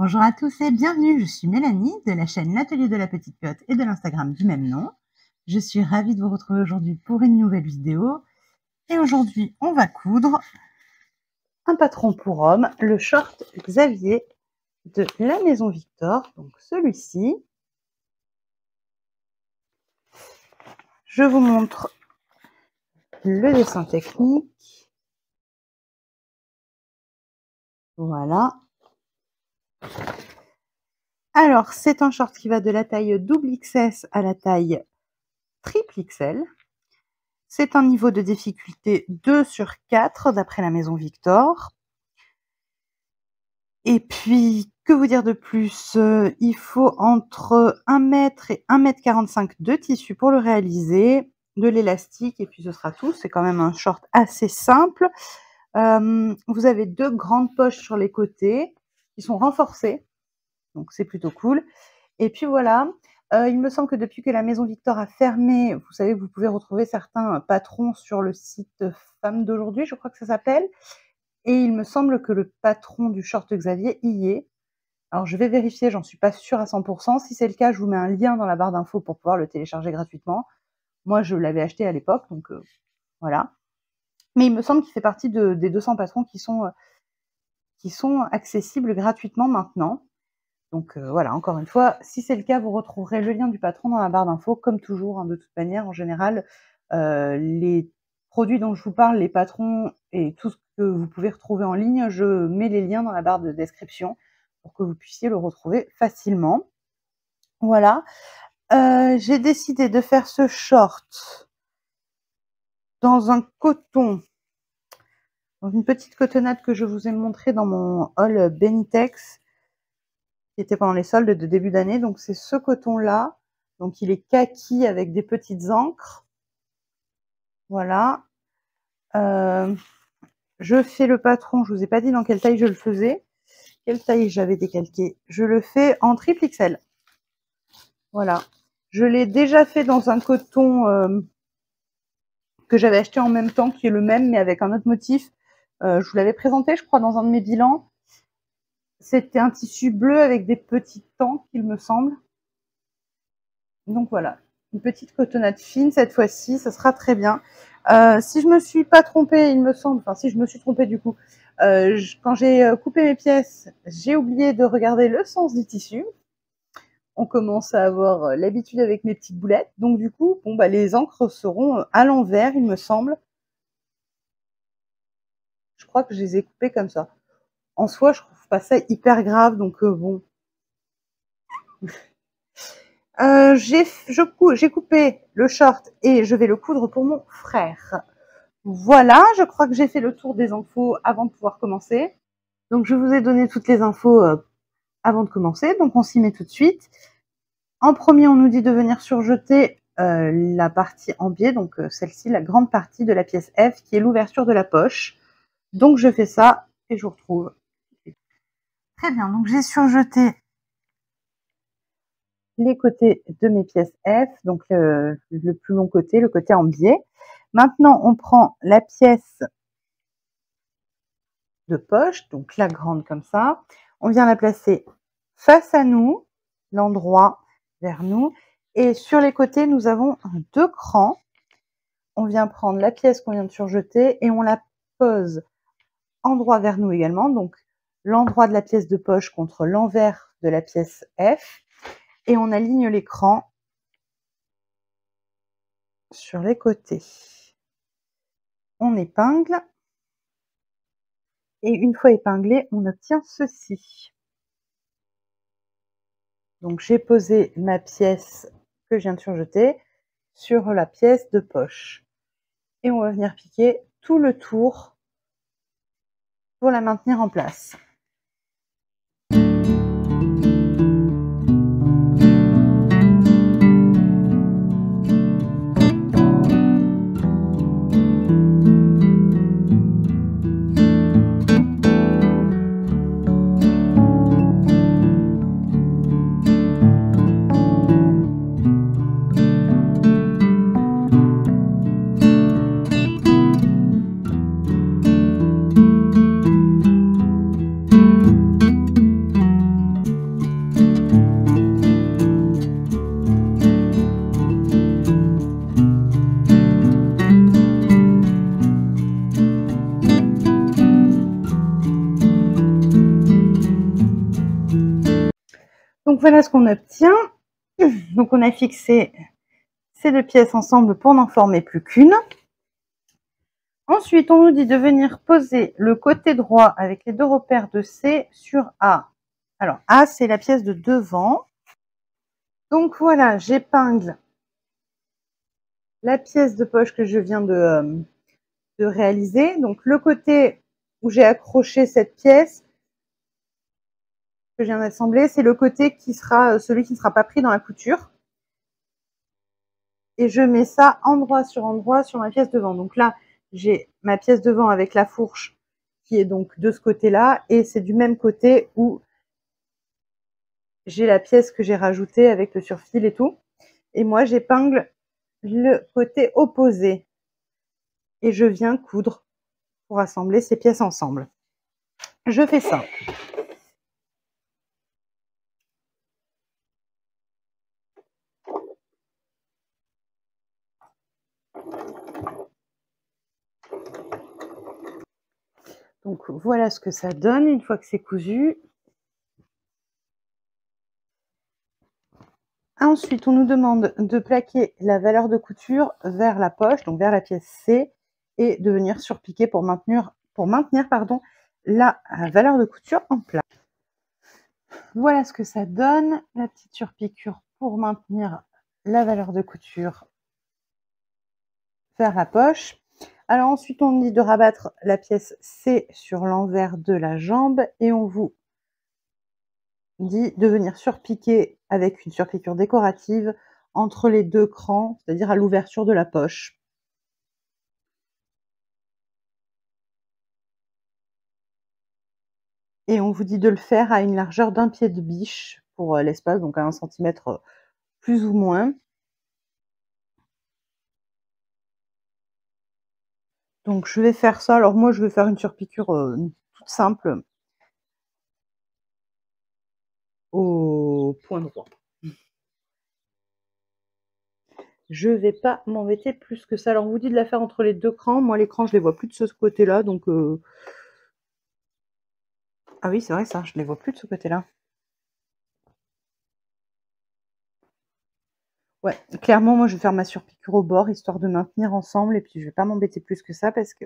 Bonjour à tous et bienvenue, je suis Mélanie de la chaîne L'Atelier de la Petite Cotte et de l'Instagram du même nom. Je suis ravie de vous retrouver aujourd'hui pour une nouvelle vidéo. Et aujourd'hui, on va coudre un patron pour homme, le short Xavier de la Maison Victor, donc celui-ci. Je vous montre le dessin technique. Voilà. Alors, c'est un short qui va de la taille double XS à la taille triple XL. C'est un niveau de difficulté 2/4 d'après la Maison Victor. Et puis, que vous dire de plus? Il faut entre 1 mètre et 1,45 m de tissu pour le réaliser, de l'élastique et puis ce sera tout. C'est quand même un short assez simple. Vous avez 2 grandes poches sur les côtés qui sont renforcées, donc c'est plutôt cool. Et puis voilà, il me semble que depuis que la Maison Victor a fermé, vous savez que vous pouvez retrouver certains patrons sur le site Femmes d'aujourd'hui, je crois que ça s'appelle. Et il me semble que le patron du short Xavier y est. Alors je vais vérifier, j'en suis pas sûre à 100 %. Si c'est le cas, je vous mets un lien dans la barre d'infos pour pouvoir le télécharger gratuitement. Moi, je l'avais acheté à l'époque, donc voilà. Mais il me semble qu'il fait partie des 200 patrons qui sont accessibles gratuitement maintenant. Donc voilà, encore une fois, si c'est le cas, vous retrouverez le lien du patron dans la barre d'infos, comme toujours, hein, de toute manière. En général, les produits dont je vous parle, les patrons et tout ce que vous pouvez retrouver en ligne, je mets les liens dans la barre de description pour que vous puissiez le retrouver facilement. Voilà. J'ai décidé de faire ce short dans un coton, dans une petite cotonnade que je vous ai montrée dans mon haul Benitex, qui était pendant les soldes de début d'année. Donc c'est ce coton-là. Donc il est kaki avec des petites encres. Voilà. Je fais le patron, je vous ai pas dit dans quelle taille je le faisais. Quelle taille j'avais décalqué? Je le fais en triple XL. Voilà. Je l'ai déjà fait dans un coton que j'avais acheté en même temps, qui est le même, mais avec un autre motif. Je vous l'avais présenté, je crois, dans un de mes bilans. C'était un tissu bleu avec des petits tanks, il me semble. Donc voilà, une petite cotonnade fine cette fois-ci, ça sera très bien. Si je me suis pas trompée, il me semble, enfin si je me suis trompée du coup, quand j'ai coupé mes pièces, j'ai oublié de regarder le sens du tissu. On commence à avoir l'habitude avec mes petites boulettes. Donc du coup, bon, bah, les encres seront à l'envers, il me semble. Je crois que je les ai coupées comme ça. En soi, je trouve pas ça hyper grave, donc bon. J'ai coupé le short et je vais le coudre pour mon frère. Voilà, je crois que j'ai fait le tour des infos avant de pouvoir commencer. Donc je vous ai donné toutes les infos avant de commencer, donc on s'y met tout de suite. En premier, on nous dit de venir surjeter la partie en biais, donc celle-ci, la grande partie de la pièce F, qui est l'ouverture de la poche. Donc je fais ça et je vous retrouve. Très bien, donc j'ai surjeté les côtés de mes pièces F, donc le plus long côté, le côté en biais. Maintenant, on prend la pièce de poche, donc la grande comme ça. On vient la placer face à nous, l'endroit vers nous. Et sur les côtés, nous avons 2 crans. On vient prendre la pièce qu'on vient de surjeter et on la pose endroit vers nous également. Donc, l'endroit de la pièce de poche contre l'envers de la pièce F. Et on aligne les crans sur les côtés. On épingle. Et une fois épinglé, on obtient ceci. Donc, j'ai posé ma pièce que je viens de surjeter sur la pièce de poche. Et on va venir piquer tout le tour pour la maintenir en place. Donc voilà ce qu'on obtient. Donc on a fixé ces deux pièces ensemble pour n'en former plus qu'une. Ensuite, on nous dit de venir poser le côté droit avec les deux repères de C sur A. Alors A, c'est la pièce de devant. Donc voilà, j'épingle la pièce de poche que je viens de réaliser. Donc le côté où j'ai accroché cette pièce que je viens d'assembler, c'est le côté qui sera celui qui ne sera pas pris dans la couture. Et je mets ça endroit sur ma pièce devant. Donc là, j'ai ma pièce devant avec la fourche qui est donc de ce côté-là, et c'est du même côté où j'ai la pièce que j'ai rajoutée avec le surfil et tout. Et moi, j'épingle le côté opposé et je viens coudre pour assembler ces pièces ensemble. Je fais ça. Donc voilà ce que ça donne une fois que c'est cousu. Ensuite, on nous demande de plaquer la valeur de couture vers la poche, donc vers la pièce C, et de venir surpiquer pour maintenir la valeur de couture en place. Voilà ce que ça donne, la petite surpiqûre pour maintenir la valeur de couture vers la poche. Alors ensuite, on dit de rabattre la pièce C sur l'envers de la jambe et on vous dit de venir surpiquer avec une surpiqûre décorative entre les deux crans, c'est-à-dire à l'ouverture de la poche. Et on vous dit de le faire à une largeur d'un pied de biche pour l'espace, donc à 1 cm plus ou moins. Donc je vais faire ça. Alors moi, je vais faire une surpiqûre toute simple au point droit. Je vais pas m'embêter plus que ça. Alors on vous dit de la faire entre les deux crans. Moi, les crans, je les vois plus de ce côté-là, donc ah oui, c'est vrai ça, je les vois plus de ce côté-là. Ouais, clairement, moi, je vais faire ma surpiqûre au bord, histoire de maintenir ensemble, et puis je vais pas m'embêter plus que ça, parce que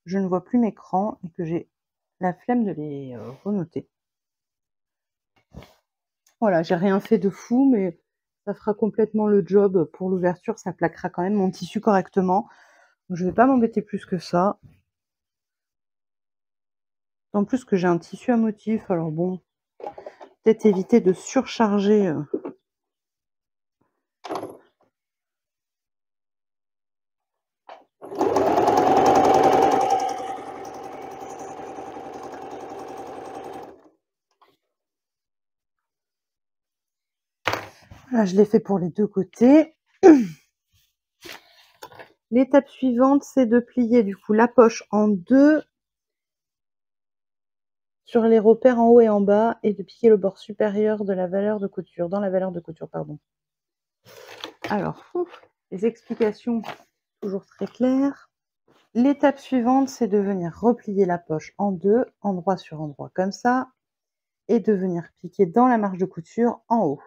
je ne vois plus mes crans, et que j'ai la flemme de les renoter. Voilà, j'ai rien fait de fou, mais ça fera complètement le job pour l'ouverture, ça plaquera quand même mon tissu correctement. Donc, je vais pas m'embêter plus que ça. En plus que j'ai un tissu à motif, alors bon, peut-être éviter de surcharger. Là, je l'ai fait pour les deux côtés. L'étape suivante, c'est de plier du coup la poche en deux sur les repères en haut et en bas et de piquer le bord supérieur de la valeur de couture, dans la valeur de couture, pardon. Alors, les explications toujours très claires. L'étape suivante, c'est de venir replier la poche en deux, endroit sur endroit comme ça, et de venir piquer dans la marge de couture en haut.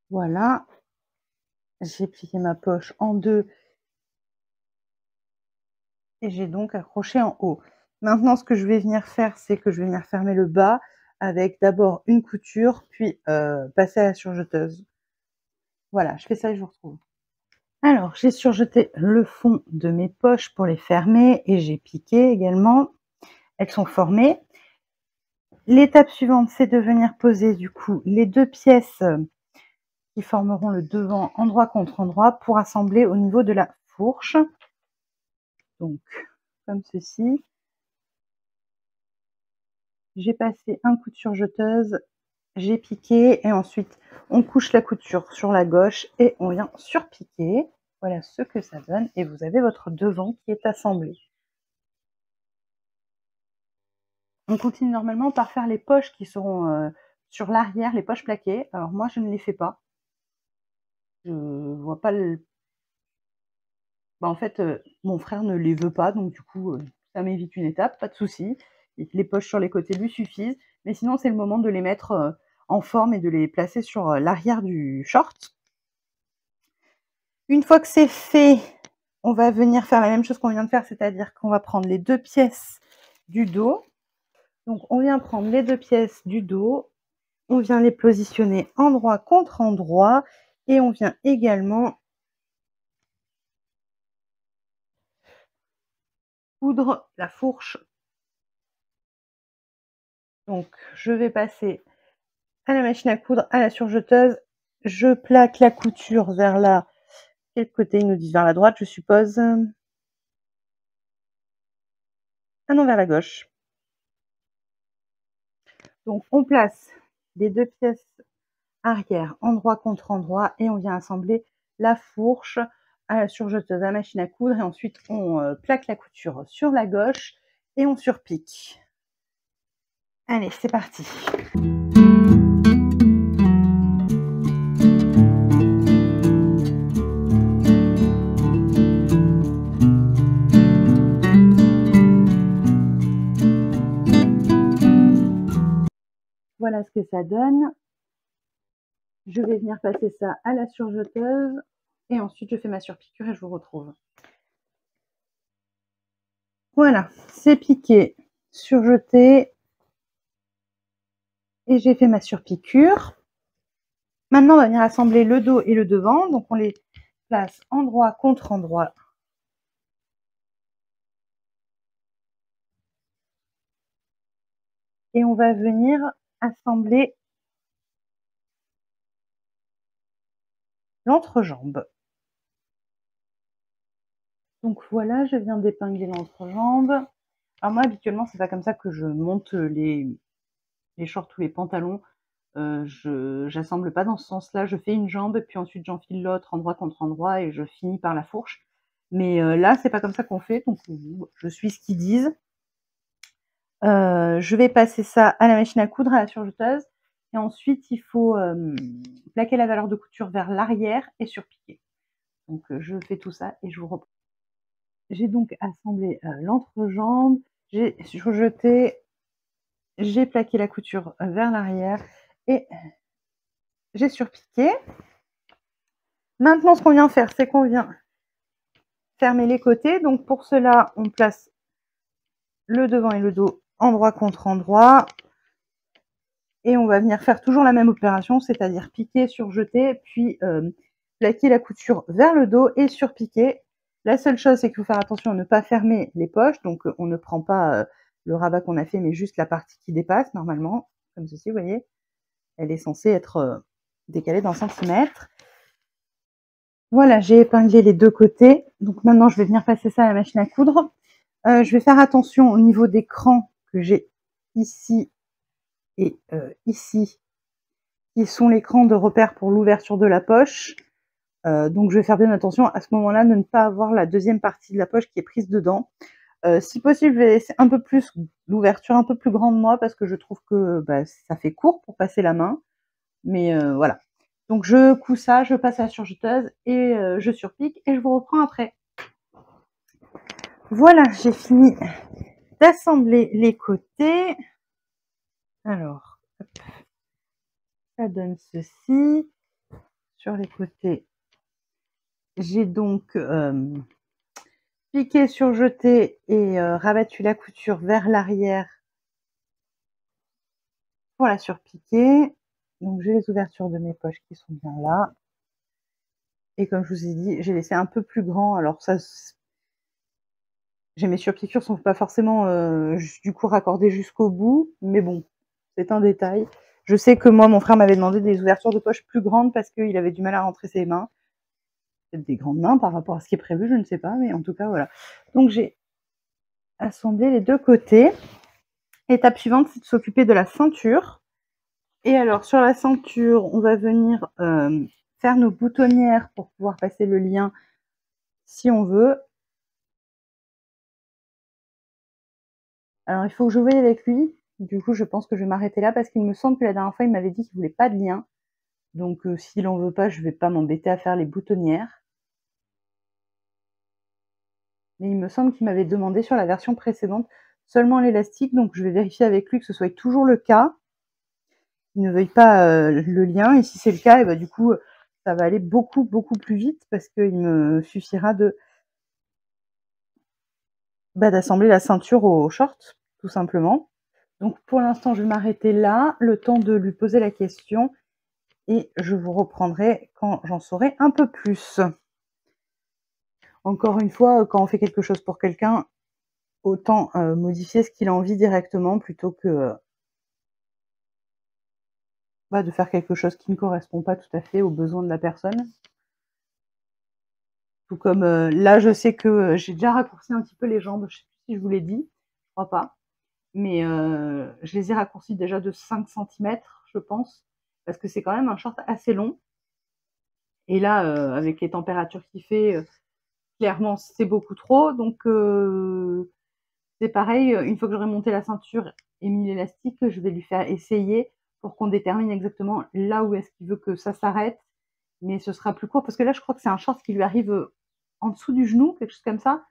Voilà, j'ai plié ma poche en deux et j'ai donc accroché en haut. Maintenant, ce que je vais venir faire, c'est que je vais venir fermer le bas avec d'abord une couture, puis passer à la surjeteuse. Voilà, je fais ça et je vous retrouve. Alors, j'ai surjeté le fond de mes poches pour les fermer et j'ai piqué également. Elles sont formées. L'étape suivante, c'est de venir poser du coup les deux pièces qui formeront le devant endroit contre endroit pour assembler au niveau de la fourche. Donc, comme ceci. J'ai passé un coup de surjeteuse, j'ai piqué et ensuite on couche la couture sur la gauche et on vient surpiquer. Voilà ce que ça donne et vous avez votre devant qui est assemblé. On continue normalement par faire les poches qui seront sur l'arrière, les poches plaquées. Alors moi je ne les fais pas. Je vois pas le... en fait, mon frère ne les veut pas, donc du coup ça m'évite une étape, pas de souci. Les poches sur les côtés lui suffisent. Mais sinon, c'est le moment de les mettre, en forme et de les placer sur, l'arrière du short. Une fois que c'est fait, on va venir faire la même chose qu'on vient de faire, c'est-à-dire qu'on va prendre les 2 pièces du dos. Donc on vient prendre les 2 pièces du dos, on vient les positionner endroit contre endroit et on vient également coudre la fourche. Donc je vais passer à la machine à coudre, à la surjeteuse. Je plaque la couture vers la quel côté? Ils nous disent vers la droite, je suppose. Ah non, vers la gauche. Donc on place les 2 pièces arrière, endroit contre endroit, et on vient assembler la fourche à la surjeteuse, à la machine à coudre, et ensuite on plaque la couture sur la gauche et on surpique. Allez, c'est parti. Voilà ce que ça donne. Je vais venir passer ça à la surjeteuse et ensuite je fais ma surpiqûre et je vous retrouve. Voilà, c'est piqué, surjeté et j'ai fait ma surpiqûre. Maintenant, on va venir assembler le dos et le devant. Donc, on les place endroit contre endroit. Et on va venir assembler l'entrejambe. Donc voilà, je viens d'épingler l'entrejambe. Alors moi, habituellement, c'est pas comme ça que je monte les shorts ou les pantalons. J'assemble pas dans ce sens-là. Je fais une jambe, puis ensuite j'enfile l'autre endroit contre endroit et je finis par la fourche. Mais là, c'est pas comme ça qu'on fait. Donc je suis ce qu'ils disent. Je vais passer ça à la machine à coudre, à la surjeteuse. Et ensuite, il faut plaquer la valeur de couture vers l'arrière et surpiquer. Donc, je fais tout ça et je vous reprends. J'ai donc assemblé l'entrejambe, j'ai surjeté, j'ai plaqué la couture vers l'arrière et j'ai surpiqué. Maintenant, ce qu'on vient faire, c'est qu'on vient fermer les côtés. Donc, pour cela, on place le devant et le dos endroit contre endroit. Et on va venir faire toujours la même opération, c'est-à-dire piquer, surjeter, puis plaquer la couture vers le dos et surpiquer. La seule chose, c'est qu'il faut faire attention à ne pas fermer les poches. Donc, on ne prend pas le rabat qu'on a fait, mais juste la partie qui dépasse, normalement, comme ceci, vous voyez. Elle est censée être décalée d'un centimètre. Voilà, j'ai épinglé les deux côtés. Donc, maintenant, je vais venir passer ça à la machine à coudre. Je vais faire attention au niveau des crans que j'ai ici et ici, qui sont les crans de repère pour l'ouverture de la poche. Donc je vais faire bien attention à ce moment-là de ne pas avoir la deuxième partie de la poche qui est prise dedans. Si possible, je vais laisser un peu plus l'ouverture un peu plus grande moi parce que je trouve que ça fait court pour passer la main. Mais voilà. Donc je couds ça, je passe à la surjeteuse et je surpique et je vous reprends après. Voilà, j'ai fini d'assembler les côtés. Alors, hop, ça donne ceci. Sur les côtés, j'ai donc piqué, surjeté et rabattu la couture vers l'arrière pour la surpiquer. Donc j'ai les ouvertures de mes poches qui sont bien là. Et comme je vous ai dit, j'ai laissé un peu plus grand. Alors ça, mes surpiqûres sont pas forcément du coup raccordées jusqu'au bout, mais bon, c'est un détail. Je sais que moi, mon frère m'avait demandé des ouvertures de poche plus grandes parce qu'il avait du mal à rentrer ses mains. Peut-être des grandes mains par rapport à ce qui est prévu, je ne sais pas, mais en tout cas, voilà. Donc j'ai assemblé les deux côtés. Étape suivante, c'est de s'occuper de la ceinture. Et alors, sur la ceinture, on va venir faire nos boutonnières pour pouvoir passer le lien si on veut. Alors, il faut que je voie avec lui. Du coup, je pense que je vais m'arrêter là parce qu'il me semble que la dernière fois, il m'avait dit qu'il voulait pas de lien. Donc, s'il en veut pas, je vais pas m'embêter à faire les boutonnières. Mais il me semble qu'il m'avait demandé sur la version précédente seulement l'élastique, donc je vais vérifier avec lui que ce soit toujours le cas. Il ne veuille pas le lien, et si c'est le cas, et bah, du coup, ça va aller beaucoup, beaucoup plus vite parce qu'il me suffira d'assembler la ceinture au short, tout simplement. Donc pour l'instant, je vais m'arrêter là, le temps de lui poser la question, et je vous reprendrai quand j'en saurai un peu plus. Encore une fois, quand on fait quelque chose pour quelqu'un, autant modifier ce qu'il a envie directement plutôt que de faire quelque chose qui ne correspond pas tout à fait aux besoins de la personne. Tout comme là, je sais que j'ai déjà raccourci un petit peu les jambes, je sais plus si je vous l'ai dit, je crois pas, mais je les ai raccourcies déjà de 5 cm, je pense, parce que c'est quand même un short assez long. Et là, avec les températures qu'il fait, clairement, c'est beaucoup trop. Donc, c'est pareil, une fois que j'aurai monté la ceinture et mis l'élastique, je vais lui faire essayer pour qu'on détermine exactement là où est-ce qu'il veut que ça s'arrête. Mais ce sera plus court parce que là, je crois que c'est un short qui lui arrive en dessous du genou, quelque chose comme ça.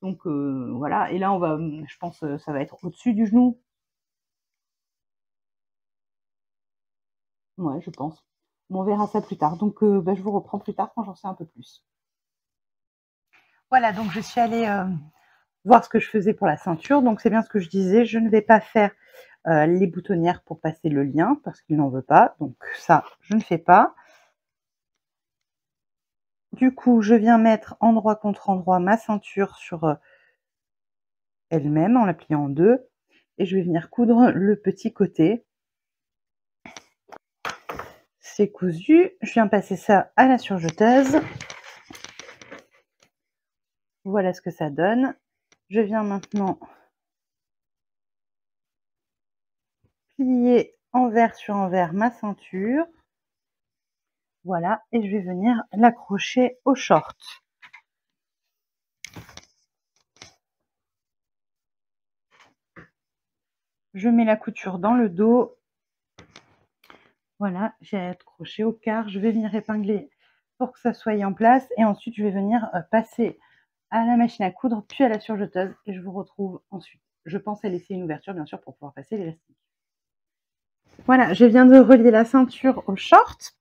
Donc, voilà. Et là, on va, je pense, ça va être au-dessus du genou. Ouais, je pense. On verra ça plus tard. Donc, je vous reprends plus tard quand j'en sais un peu plus. Voilà, donc je suis allée voir ce que je faisais pour la ceinture. Donc c'est bien ce que je disais, je ne vais pas faire les boutonnières pour passer le lien parce qu'il n'en veut pas. Donc ça, je ne fais pas. Du coup, je viens mettre endroit contre endroit ma ceinture sur elle-même en la pliant en deux. Et je vais venir coudre le petit côté. C'est cousu. Je viens passer ça à la surjeteuse. Voilà ce que ça donne. Je viens maintenant plier envers sur envers ma ceinture. Voilà, et je vais venir l'accrocher au short. Je mets la couture dans le dos. Voilà, j'ai accroché au quart. Je vais venir épingler pour que ça soit en place. Et ensuite, je vais venir passer à la machine à coudre, puis à la surjeteuse. Et je vous retrouve ensuite. Je pense à laisser une ouverture, bien sûr, pour pouvoir passer l'élastique. Voilà, je viens de relier la ceinture au short.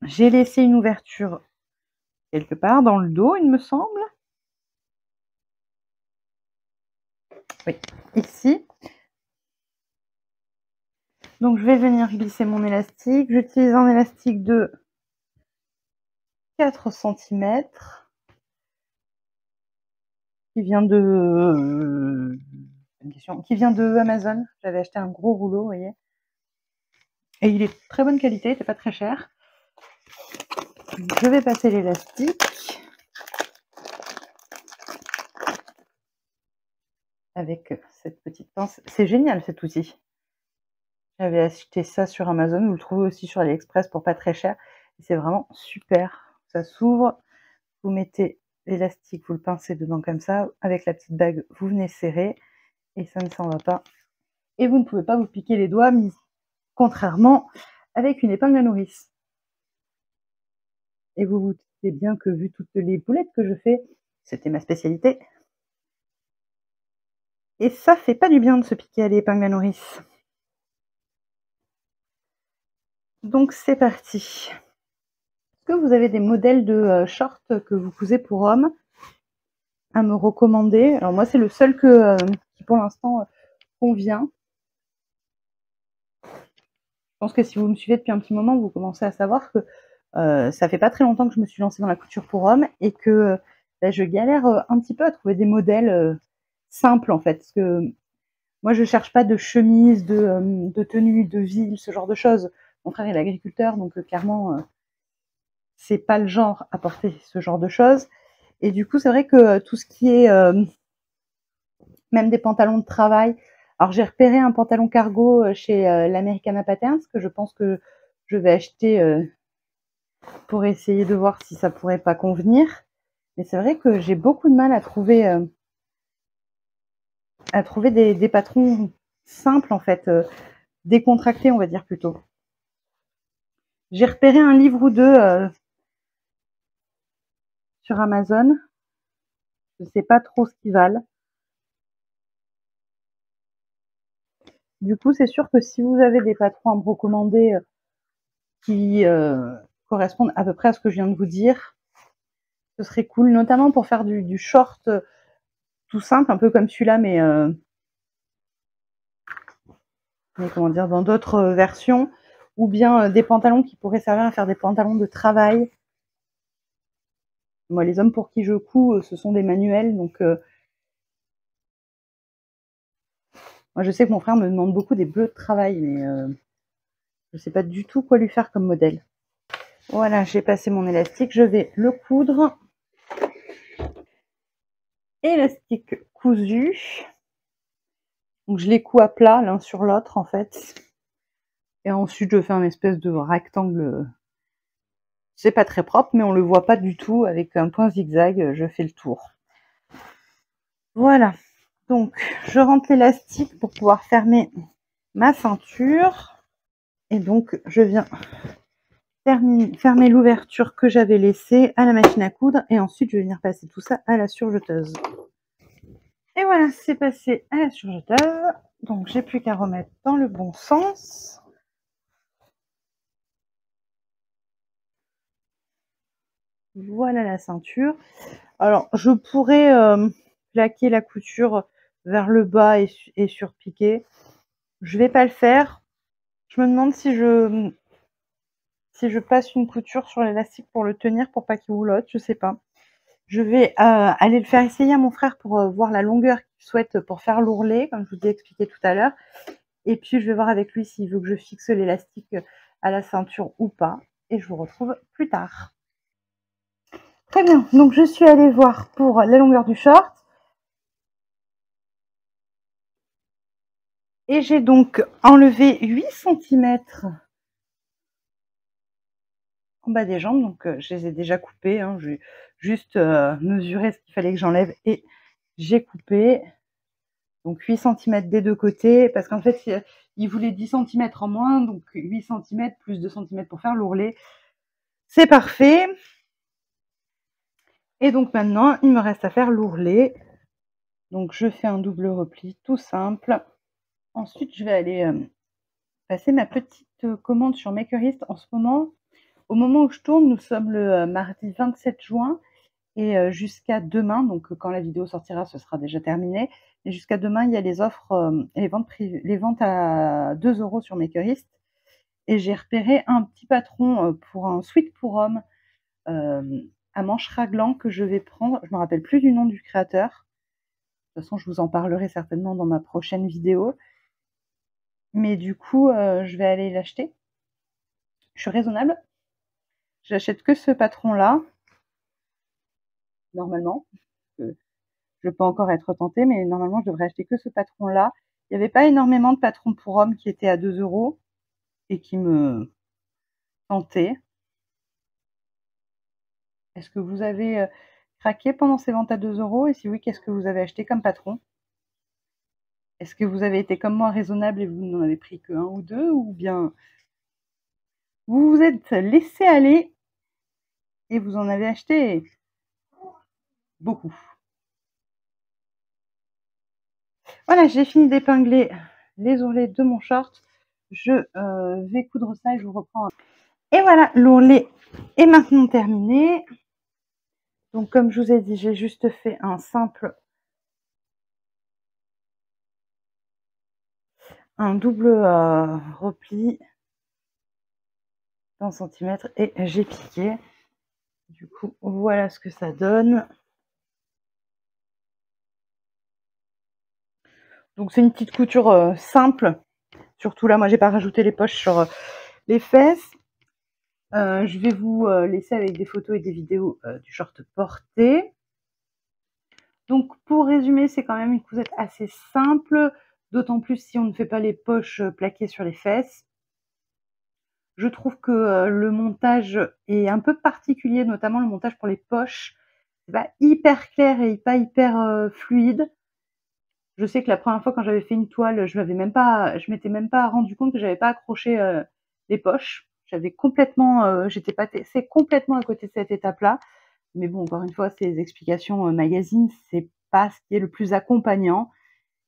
J'ai laissé une ouverture quelque part dans le dos, il me semble. Oui, ici. Donc, je vais venir glisser mon élastique. J'utilise un élastique de 4 cm qui vient de Amazon. J'avais acheté un gros rouleau, vous voyez. Et il est de très bonne qualité, il n'était pas très cher. Je vais passer l'élastique avec cette petite pince. C'est génial cet outil. J'avais acheté ça sur Amazon, vous le trouvez aussi sur AliExpress pour pas très cher. Et c'est vraiment super. Ça s'ouvre, vous mettez l'élastique, vous le pincez dedans comme ça. Avec la petite bague, vous venez serrer et ça ne s'en va pas. Et vous ne pouvez pas vous piquer les doigts, contrairement avec une épingle à nourrice. Et vous vous doutez bien que vu toutes les boulettes que je fais, c'était ma spécialité. Et ça fait pas du bien de se piquer à l'épingle à nourrice. Donc c'est parti. Est-ce que vous avez des modèles de shorts que vous cousez pour hommes à me recommander? Alors moi c'est le seul qui pour l'instant convient. Je pense que si vous me suivez depuis un petit moment, vous commencez à savoir que ça fait pas très longtemps que je me suis lancée dans la couture pour hommes et que je galère un petit peu à trouver des modèles simples en fait. Parce que moi je cherche pas de chemise, de tenue de ville, ce genre de choses. Mon frère il est agriculteur, donc clairement c'est pas le genre à porter ce genre de choses. Et du coup c'est vrai que tout ce qui est même des pantalons de travail. Alors j'ai repéré un pantalon cargo chez l'Americana Patterns que je pense que je vais acheter pour essayer de voir si ça pourrait pas convenir. Mais c'est vrai que j'ai beaucoup de mal à trouver des patrons simples en fait, décontractés on va dire plutôt. J'ai repéré un livre ou deux sur Amazon. Je sais pas trop ce qu'ils valent. Du coup, c'est sûr que si vous avez des patrons à me recommander qui correspondent à peu près à ce que je viens de vous dire, ce serait cool, notamment pour faire du short tout simple, un peu comme celui-là, mais comment dire, dans d'autres versions, ou bien des pantalons qui pourraient servir à faire des pantalons de travail. Moi, les hommes pour qui je couds, ce sont des manuels, donc moi, je sais que mon frère me demande beaucoup des bleus de travail, mais je sais pas du tout quoi lui faire comme modèle. Voilà, j'ai passé mon élastique, je vais le coudre. Élastique cousu. Donc je les couds à plat l'un sur l'autre en fait. Et ensuite je fais un espèce de rectangle. C'est pas très propre, mais on le voit pas du tout. Avec un point zigzag, je fais le tour. Voilà. Donc je rentre l'élastique pour pouvoir fermer ma ceinture. Et donc je viens fermer l'ouverture que j'avais laissée à la machine à coudre. Et ensuite je vais venir passer tout ça à la surjeteuse. Et voilà, c'est passé à la surjeteuse. Donc j'ai plus qu'à remettre dans le bon sens. Voilà la ceinture. Alors je pourrais plaquer la couture vers le bas et surpiquer. Je vais pas le faire. Je me demande si je passe une couture sur l'élastique pour le tenir, pour pas qu'il roulotte, je sais pas. Je vais aller le faire essayer à mon frère pour voir la longueur qu'il souhaite pour faire l'ourlet, comme je vous ai expliqué tout à l'heure. Et puis, je vais voir avec lui s'il veut que je fixe l'élastique à la ceinture ou pas. Et je vous retrouve plus tard. Très bien. Donc, je suis allée voir pour la longueur du short. Et j'ai donc enlevé 8 cm en bas des jambes. Donc, je les ai déjà coupés. Hein. J'ai juste mesuré ce qu'il fallait que j'enlève et j'ai coupé. Donc 8 cm des deux côtés, parce qu'en fait, il voulait 10 cm en moins, donc 8 cm plus 2 cm pour faire l'ourlet. C'est parfait. Et donc maintenant, il me reste à faire l'ourlet. Donc je fais un double repli tout simple. Ensuite, je vais aller passer ma petite commande sur Makerist. En ce moment, au moment où je tourne, nous sommes le mardi 27 juin. Et jusqu'à demain, donc quand la vidéo sortira, ce sera déjà terminé. Et jusqu'à demain, il y a les offres, les ventes à 2 € sur Makerist. Et j'ai repéré un petit patron pour un sweat pour homme à manches raglant que je vais prendre. Je ne me rappelle plus du nom du créateur. De toute façon, je vous en parlerai certainement dans ma prochaine vidéo. Mais du coup, je vais aller l'acheter. Je suis raisonnable. J'achète que ce patron-là, normalement. Je peux encore être tentée, mais normalement, je devrais acheter que ce patron-là. Il n'y avait pas énormément de patrons pour hommes qui étaient à 2 € et qui me tentaient. Est-ce que vous avez craqué pendant ces ventes à 2 €? Et si oui, qu'est-ce que vous avez acheté comme patron? Est-ce que vous avez été comme moi raisonnable et vous n'en avez pris que 1 ou 2, ou bien vous vous êtes laissé aller et vous en avez acheté beaucoup? Voilà, j'ai fini d'épingler les ourlets de mon short. Je vais coudre ça et je vous reprends. Et voilà, l'ourlet est maintenant terminé. Donc comme je vous ai dit, j'ai juste fait un simple, un double repli d'1 cm et j'ai piqué. Du coup, voilà ce que ça donne. Donc c'est une petite couture simple. Surtout là, moi j'ai pas rajouté les poches sur les fesses. Je vais vous laisser avec des photos et des vidéos du short porté. Donc pour résumer, c'est quand même une cousette assez simple, d'autant plus si on ne fait pas les poches plaquées sur les fesses. Je trouve que le montage est un peu particulier, notamment le montage pour les poches. C'est pas hyper clair et pas hyper fluide. Je sais que la première fois quand j'avais fait une toile, je m'étais même pas rendu compte que j'avais pas accroché les poches. J'avais complètement, j'étais passée complètement à côté de cette étape-là. Mais bon, encore une fois, ces explications magazine, c'est pas ce qui est le plus accompagnant.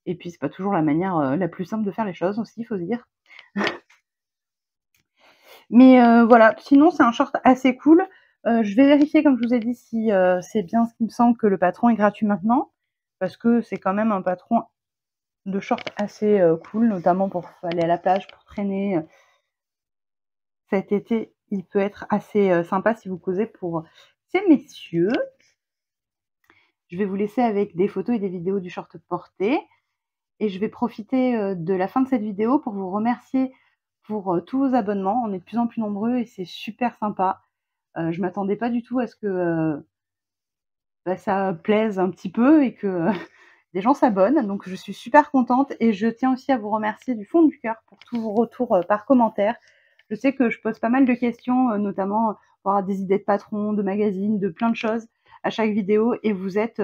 Et puis, c'est pas toujours la manière, la plus simple de faire les choses aussi, il faut se dire. Mais voilà, sinon c'est un short assez cool. Je vais vérifier comme je vous ai dit si, c'est bien ce qui me semble que le patron est gratuit maintenant, parce que c'est quand même un patron de short assez, cool, notamment pour aller à la plage, pour traîner, cet été, il peut être assez, sympa si vous posez pour ces messieurs. Je vais vous laisser avec des photos et des vidéos du short porté et je vais profiter, de la fin de cette vidéo pour vous remercier pour, tous vos abonnements. On est de plus en plus nombreux et c'est super sympa. Je m'attendais pas du tout à ce que, bah, ça plaise un petit peu et que, des gens s'abonnent, donc je suis super contente et je tiens aussi à vous remercier du fond du cœur pour tous vos retours, par commentaire. Je sais que je pose pas mal de questions, notamment pour avoir des idées de patrons, de magazines, de plein de choses à chaque vidéo et vous êtes,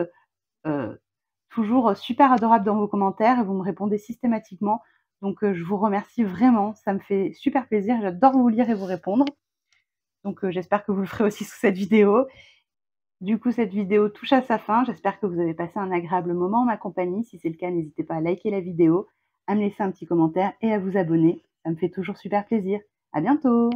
heu, toujours super adorables dans vos commentaires et vous me répondez systématiquement. Donc, je vous remercie vraiment, ça me fait super plaisir, j'adore vous lire et vous répondre. Donc, j'espère que vous le ferez aussi sous cette vidéo. Du coup, cette vidéo touche à sa fin. J'espère que vous avez passé un agréable moment en ma compagnie. Si c'est le cas, n'hésitez pas à liker la vidéo, à me laisser un petit commentaire et à vous abonner. Ça me fait toujours super plaisir. À bientôt!